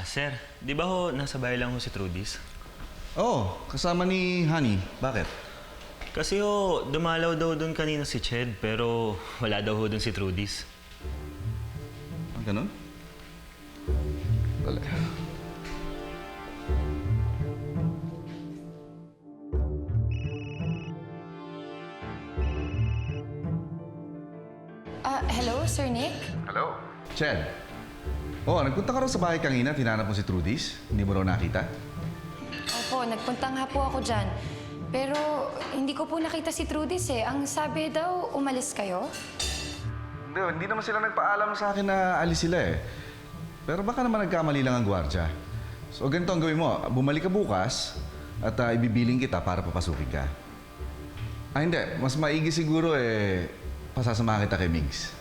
Sir, di ba ho nasa bahay lang ho si Trudis? Oo, kasama ni Honey. Bakit? Kasi ho, dumalaw daw doon kanina si Ched, pero wala daw ho doon si Trudis. Ganun? Wala. Hello, Sir Nick? Hello? Ched. Nagpunta ka raw sa bahay kanina, tinanap mo si Trudis. Hindi mo raw nakita? Opo, nagpunta nga po ako dyan. Pero hindi ko po nakita si Trudis eh. Ang sabi daw, umalis kayo? Hindi naman sila nagpaalam sa akin na alis sila eh. Pero baka naman nagkamali lang ang gwardya. So ganito ang gawin mo, bumalik ka bukas at ibibiling kita para papasukin ka. Hindi. Mas maigi siguro pasasamahan kita kay Migs.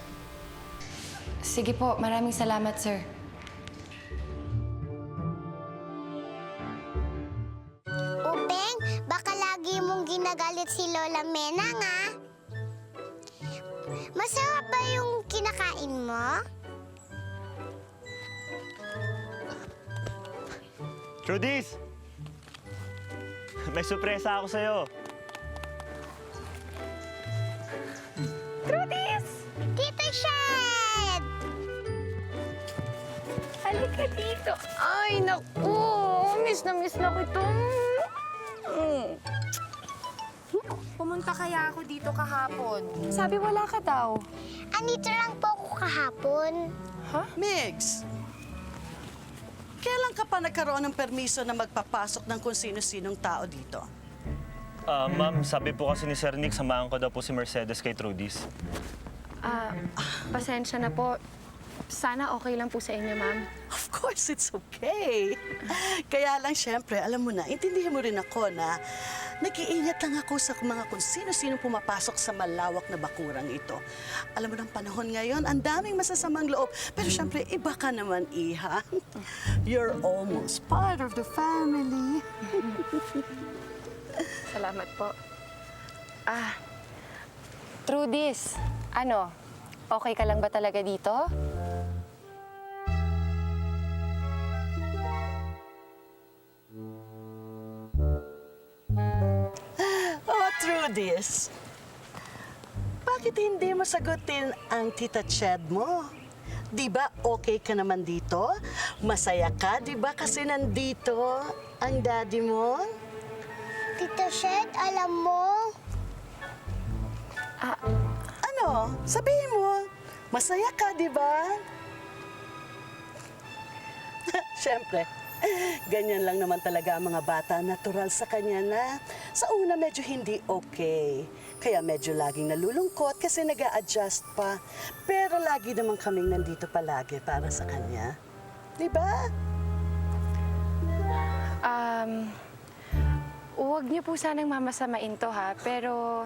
Sige po, maraming salamat, sir. Upeng, baka lagi mong ginagalit si Lola Menang, ha? Masarap ba yung kinakain mo? Trudis! May sorpresa ako sa'yo. Tito Shed! Halika dito. Ay, naku! Miss na kita. Pumunta kaya ako dito kahapon. Sabi wala ka daw. Andito lang po ako kahapon. Migs, kailan ka pa nagkaroon ng permiso na magpapasok ng kung sino-sinong tao dito? Ma'am, sabi po kasi ni Sir Nick, samahan ko daw po si Mercedes kay Trudis. Pasensya na po. Sana okay lang po sa inyo, ma'am. Of course, it's okay. Kaya lang, syempre, alam mo na, intindihan mo rin ako na nag-iingat lang ako sa mga kung sino-sino pumapasok sa malawak na bakurang ito. Alam mo ng panahon ngayon, ang daming masasamang loob. Pero syempre, iba ka naman, Iha. You're almost part of the family. Salamat po. Trudis, okay ka lang ba talaga dito? Oh, Trudis. Bakit hindi mo sagutin ang tita Ched mo? Di ba okay ka naman dito? Masaya ka, di ba? Kasi nandito ang daddy mo. Tito Shed, alam mo? Ano? Sabihin mo. Masaya ka, di ba? Siyempre, ganyan lang naman talaga ang mga bata. Natural sa kanya na sa una medyo hindi okay. Kaya medyo laging nalulungkot kasi nag-a-adjust pa. Pero lagi naman kaming nandito palagi para sa kanya. Di ba? Huwag niyo po sanang mamasamain to, ha? Pero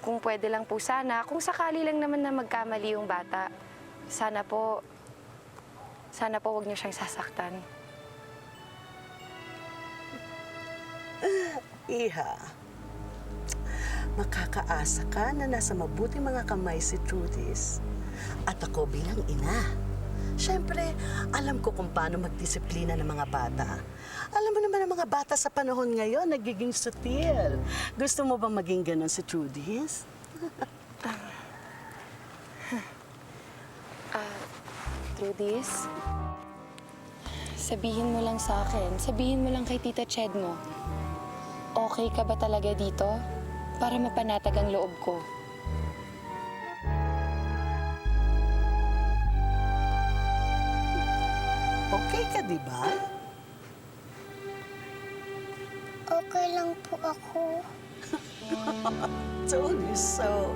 kung pwede lang po sana, kung sakali lang naman na magkamali yung bata, sana po huwag niyo siyang sasaktan. Iha, makakaasa ka na nasa mabuting mga kamay si Trudis. At ako bilang ina. Siyempre, alam ko kung paano magdisiplina ng mga bata. Alam mo naman ang mga bata sa panahon ngayon, nagiging sutil. Gusto mo bang maging ganon si Trudis? Trudis, sabihin mo lang sa akin, sabihin mo lang kay Tita Ched mo, okay ka ba talaga dito? Para mapanatag ang loob ko. Okay ka, di ba? Okay lang po ako. Told you so.